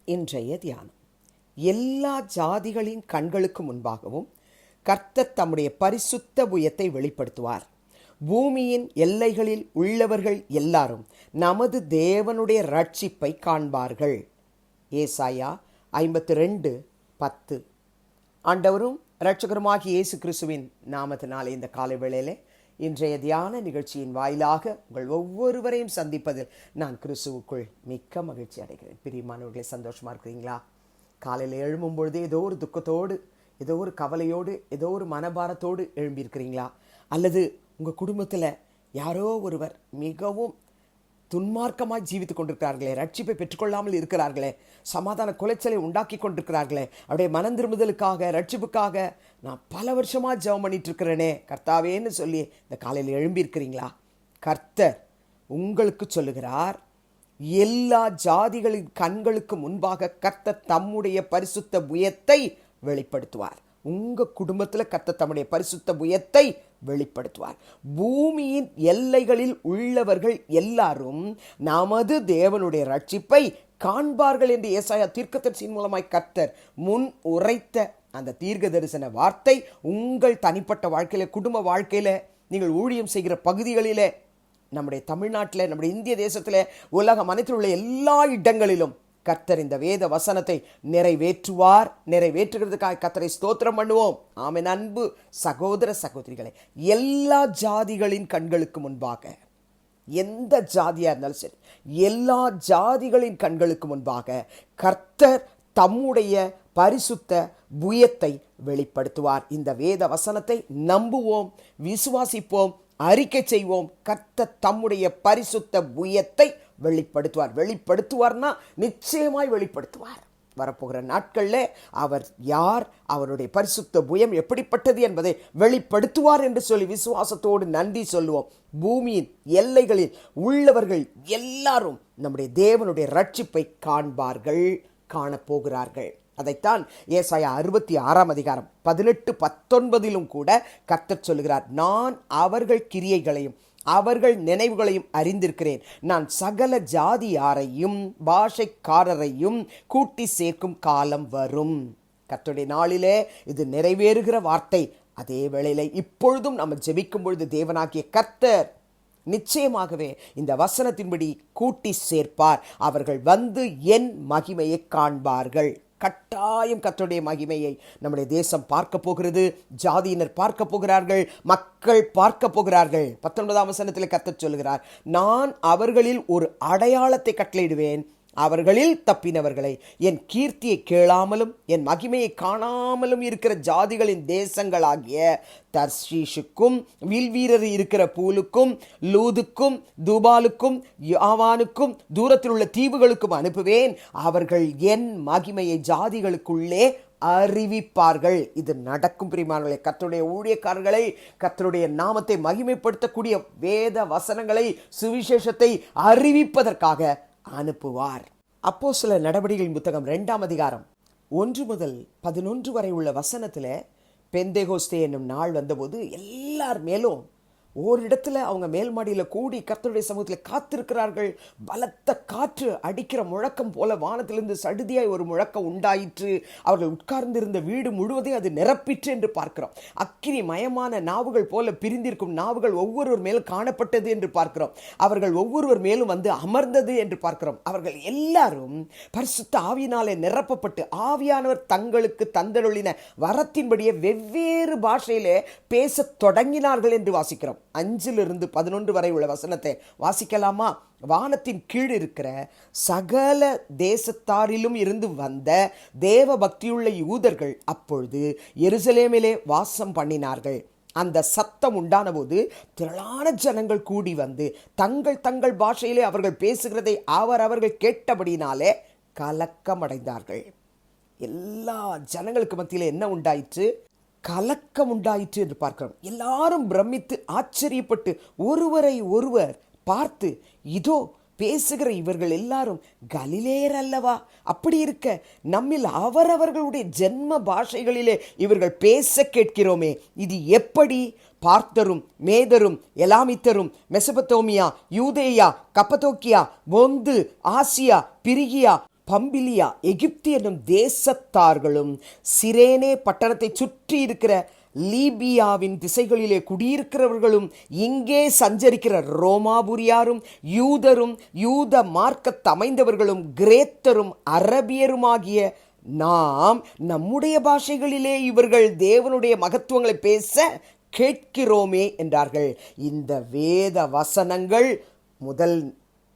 இன்றைய தியானம். எல்லா ஜாதிகளின் கண்களுக்கு முன்பாகவும் கர்த்தர் தம்முடைய பரிசுத்த புயத்தை வெளிப்படுத்துவார். பூமியின் எல்லைகளில் உள்ளவர்கள் எல்லாரும் நமது தேவனுடைய ரட்சிப்பை காண்பார்கள். ஏசாயா 52:10. ஆண்டவரும் இரட்சகருமாகிய இயேசு கிறிஸ்துவின் நாமத்தினாலே இந்த காலை வேளையிலே இன்றைய தியான நிகழ்ச்சியின் வாயிலாக உங்கள் ஒவ்வொருவரையும் சந்திப்பதில் நான் கிறிஸ்துவுக்குள் மிக்க மகிழ்ச்சி அடைகிறேன். பிரியமானவர்களே, சந்தோஷமாக இருக்கிறீங்களா? காலையில் எழும்பும் பொழுது ஏதோ ஒரு துக்கத்தோடு, ஏதோ ஒரு கவலையோடு, ஏதோ ஒரு மனபாரத்தோடு எழும்பியிருக்கிறீங்களா? அல்லது உங்கள் குடும்பத்தில் யாரோ ஒருவர் மிகவும் துன்மார்க்கமாக ஜீவித்து கொண்டிருக்கிறார்களே, ரட்சிப்பை பெற்றுக்கொள்ளாமல் இருக்கிறார்களே, சமாதான குலைச்சலை உண்டாக்கி கொண்டிருக்கிறார்களே, அவருடைய மனம் திரும்புதலுக்காக, ரட்சிப்புக்காக நான் பல வருஷமாக ஜெபம் பண்ணிட்டு இருக்கிறேனே கர்த்தாவேன்னு சொல்லி இந்த காலையில் எழும்பியிருக்கிறீங்களா? கர்த்தர் உங்களுக்கு சொல்லுகிறார், எல்லா ஜாதிகளின் கண்களுக்கு முன்பாக கர்த்தர் தம்முடைய பரிசுத்த புயத்தை வெளிப்படுத்துவார். உங்கள் குடும்பத்தில் கர்த்தர் தம்முடைய பரிசுத்த புயத்தை வெளிப்படுத்துவார். பூமியின் எல்லைகளில் உள்ளவர்கள் எல்லாரும் நமது தேவனுடைய ரட்சிப்பை காண்பார்கள் என்று ஏசாயா தீர்க்கதரிசியின் மூலமாய் கர்த்தர் முன் உரைத்த அந்த தீர்க்க தரிசன வார்த்தை உங்கள் தனிப்பட்ட வாழ்க்கையில, குடும்ப வாழ்க்கையில, நீங்கள் ஊழியம் செய்கிற பகுதிகளிலே, நம்முடைய தமிழ்நாட்டில், நம்முடைய இந்திய தேசத்தில், உலகம் அனைத்தில் உள்ள எல்லா இடங்களிலும் கர்த்தர் இந்த வேத வசனத்தை நிறைவேற்றுவார். நிறைவேற்றுகிறதுக்காக கர்த்தரை ஸ்தோத்திரம் பண்ணுவோம். ஆமென். அன்பு சகோதர சகோதரிகளே, எல்லா ஜாதிகளின் கண்களுக்கு முன்பாக, எந்த ஜாதியா இருந்தாலும் சரி, எல்லா ஜாதிகளின் கண்களுக்கு முன்பாக கர்த்தர் தம்முடைய பரிசுத்த புயத்தை வெளிப்படுத்துவார். இந்த வேத வசனத்தை நம்புவோம், விசுவாசிப்போம், அறிக்கை செய்வோம். கர்த்தர் தம்முடைய பரிசுத்த புயத்தை வெளிப்படுத்துவார். வெளிப்படுத்துவார்னா நிச்சயமாய் வெளிப்படுத்துவார். வரப்போகிற நாட்களில் அவர் யார், அவருடைய பரிசுத்த புயம் எப்படிப்பட்டது என்பதை வெளிப்படுத்துவார் என்று சொல்லி விசுவாசத்தோடு நன்றி சொல்லுவோம். பூமியின் எல்லைகளில் உள்ளவர்கள் எல்லாரும் நம்முடைய தேவனுடைய ரட்சிப்பை காண்பார்கள், காணப்போகிறார்கள். அதைத்தான் ஏசாயா 66 18-19 கூட கர்த்தர் சொல்லுகிறார். நான் அவர்கள் கிரியைகளையும் அவர்கள் நினைவுகளையும் அறிந்திருக்கிறேன். நான் சகல ஜாதியாரையும் பாஷைக்காரரையும் கூட்டி சேர்க்கும் காலம் வரும். கர்த்தருடைய நாளிலே இது நிறைவேறுகிற வார்த்தை. அதே வேளையில இப்பொழுதும் நம்ம ஜெபிக்கும் பொழுது தேவனாகிய கர்த்தர் நிச்சயமாகவே இந்த வசனத்தின்படி கூட்டி சேர்ப்பார். அவர்கள் வந்து என் மகிமையை காண்பார்கள். கட்டாயம் கர்த்தருடைய மகிமையை நம்முடைய தேசம் பார்க்க போகிறது, ஜாதியினர் பார்க்க போகிறார்கள், மக்கள் பார்க்க போகிறார்கள். 19ஆம் வசனத்தில் கர்த்தர் சொல்கிறார், நான் அவர்களில் ஒரு அடையாளத்தை கட்டளையிடுவேன். அவர்களில் தப்பினவர்களை என் கீர்த்தியை கேளாமலும் என் மகிமையை காணாமலும் இருக்கிற ஜாதிகளின் தேசங்களாகிய தர்ஷீஷுக்கும் வில்வீரர் இருக்கிற பூலுக்கும் லூதுக்கும் தூபாலுக்கும் யாவானுக்கும் தூரத்தில் உள்ள தீவுகளுக்கும் அனுப்புவேன். அவர்கள் என் மகிமையை ஜாதிகளுக்குள்ளே அறிவிப்பார்கள். இது நடக்கும். பிரியமானவர்களே, கர்த்தருடைய ஊழியக்காரர்களை, கர்த்தருடைய நாமத்தை மகிமைப்படுத்தக்கூடிய வேத வசனங்களை, சுவிசேஷத்தை அறிவிப்பதற்காக அனுப்புவார். அப்போஸ்தலர் நடபடிகளின் புத்தகம் 2ஆம் அதிகாரம் 1-11 வரை உள்ள வசனத்தில் பெந்தேகோஸ்தே என்னும் நாள் வந்தபோது எல்லார் மேலும் ஓரிடத்துல அவங்க மேல் மாடியில் கூடி கர்த்தருடைய சமூகத்தில் காத்திருக்கிறார்கள். பலத்த காற்று அடிக்கிற முழக்கம் போல வானத்திலிருந்து சடுதியாய் ஒரு முழக்கம் உண்டாயிற்று. அவர்கள் உட்கார்ந்திருந்த வீடு முழுவதையும் அது நிரப்பிற்று என்று பார்க்கிறோம். அக்கினி மயமான நாவுகள் போல பிரிந்திருக்கும் நாவுகள் ஒவ்வொருவர் மேலும் காணப்பட்டது என்று பார்க்கிறோம். அவர்கள் ஒவ்வொருவர் மேலும் வந்து அமர்ந்தது என்று பார்க்கிறோம். அவர்கள் எல்லாரும் பரிசுத்த ஆவியினாலே நிரப்பப்பட்டு ஆவியானவர் தங்களுக்கு தந்தருளின வரத்தின்படியே வெவ்வேறு பாஷையிலே பேச தொடங்கினார்கள் என்று வாசிக்கிறோம். 5-11 வரை உள்ள வசனத்தை வாசிக்கலாமா? வானத்தின் கீழ் இருக்கிற சகல தேசத்தாரிலும் இருந்து வந்த தேவ பக்தியுள்ள யூதர்கள் அப்பொழுது எருசலேமிலே வாசம் பண்ணினார்கள். அந்த சத்தம் உண்டான போது திரளான ஜனங்கள் கூடி வந்து தங்கள் தங்கள் பாஷையிலே அவர்கள் பேசுகிறதை அவர்கள் கேட்டபடினாலே கலக்கமடைந்தார்கள். எல்லா ஜனங்களுக்கு மத்தியில் என்ன உண்டாயிற்று? கலக்கம் உண்டாயிற்று என்று பார்க்கிறோம். எல்லாரும் பிரமித்து ஆச்சரியப்பட்டு ஒருவரை ஒருவர் பார்த்து, இதோ பேசுகிற இவர்கள் எல்லாரும் கலிலேயர் அல்லவா? அப்படி இருக்க நம்மில் அவரவர்களுடைய ஜென்ம பாஷைகளிலே இவர்கள் பேச கேட்கிறோமே, இது எப்படி? பார்த்தரும் மேதரும் எலாமித்தரும் மெசபத்தோமியா யூதேயா கப்பதோக்கியா பொந்து ஆசியா பிரிகியா பம்பிலியா எகிப்து என்னும் தேசத்தார்களும் சிரேனே பட்டணத்தை சுற்றி இருக்கிற லீபியாவின் திசைகளிலே குடியிருக்கிறவர்களும் இங்கே சஞ்சரிக்கிற ரோமாபுரியாரும் யூதரும் யூத மார்க்கத்து அமைந்தவர்களும் கிரேத்தரும் அரபியருமாகிய நாம் நம்முடைய பாஷைகளிலே இவர்கள் தேவனுடைய மகத்துவங்களை பேச கேட்கிறோமே என்றார்கள். இந்த வேத வசனங்கள் முதல்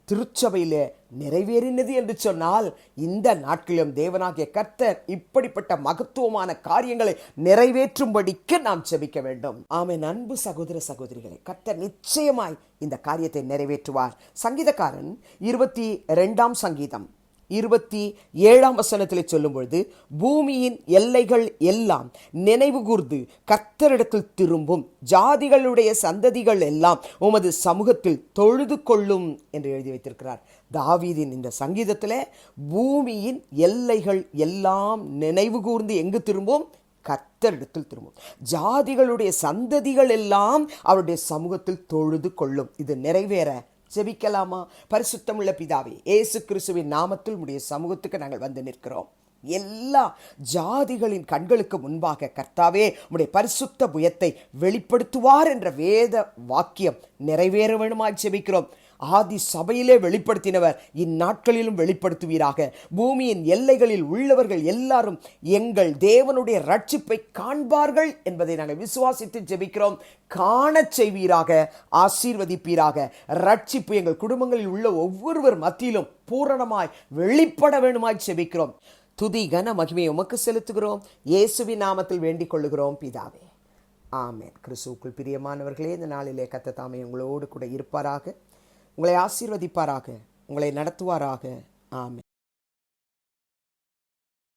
திருச்சபையிலே நிறைவேறினது என்று சொன்னால், இந்த நாட்களிலும் தேவனாகிய கர்த்தர் இப்படிப்பட்ட மகத்துவமான காரியங்களை நிறைவேற்றும்படிக்கு நாம் ஜெபிக்க வேண்டும். ஆமென். அன்பு சகோதர சகோதரிகளே, கர்த்தர் நிச்சயமாய் இந்த காரியத்தை நிறைவேற்றுவார். சங்கீதக்காரன் 22ஆம் சங்கீதம் 27ஆம் வசனத்திலே சொல்லும் பொழுது, பூமியின் எல்லைகள் எல்லாம் நினைவு கூர்ந்து கர்த்தரிடத்தில் திரும்பும், ஜாதிகளுடைய சந்ததிகள் எல்லாம் உமது சமூகத்தில் தொழுது கொள்ளும் என்று எழுதி வைத்திருக்கிறார். தாவீதின் இந்த சங்கீதத்திலே பூமியின் எல்லைகள் எல்லாம் நினைவு கூர்ந்து எங்கு திரும்பும்? கர்த்தரிடத்தில் திரும்பும். ஜாதிகளுடைய சந்ததிகள் எல்லாம் அவருடைய சமூகத்தில் தொழுது கொள்ளும். இது நிறைவேற ஜெபிக்கலாமா? பரிசுத்தமுள்ள பிதாவே, இயேசு கிறிஸ்துவின் நாமத்தில் உம்முடைய சமூகத்துக்கு நாங்கள் வந்து நிற்கிறோம். எல்லா ஜாதிகளின் கண்களுக்கு முன்பாக கர்த்தாவே உம்முடைய பரிசுத்த புயத்தை வெளிப்படுத்துவார் என்ற வேத வாக்கியம் நிறைவேற வேண்டுமாய் ஜெபிக்கிறோம். ஆதி சபையிலே வெளிப்படுத்தினவர் இந்நாட்களிலும் வெளிப்படுத்துவீராக. பூமியின் எல்லைகளில் உள்ளவர்கள் எல்லாரும் எங்கள் தேவனுடைய ரட்சிப்பை காண்பார்கள் என்பதை நாங்கள் விசுவாசித்து ஜெபிக்கிறோம். காணச் செய்வீராக, ஆசீர்வதிப்பீராக. ரட்சிப்பு எங்கள் குடும்பங்களில் உள்ள ஒவ்வொருவர் மத்தியிலும் பூரணமாய் வெளிப்பட வேண்டுமாய் ஜெபிக்கிறோம். துதி கன மகிமையை உமக்கு செலுத்துகிறோம். இயேசுவின் நாமத்தில் வேண்டிக் கொள்ளுகிறோம் பிதாவே, ஆமென். கிறிஸ்துவுக்குள் பிரியமானவர்களே, இந்த நாளிலே கர்த்தர் தாமே உங்களோடு கூட இருப்பாராக, உங்களை ஆசீர்வதிப்பாராக, உங்களை நடத்துவாராக. ஆமென்.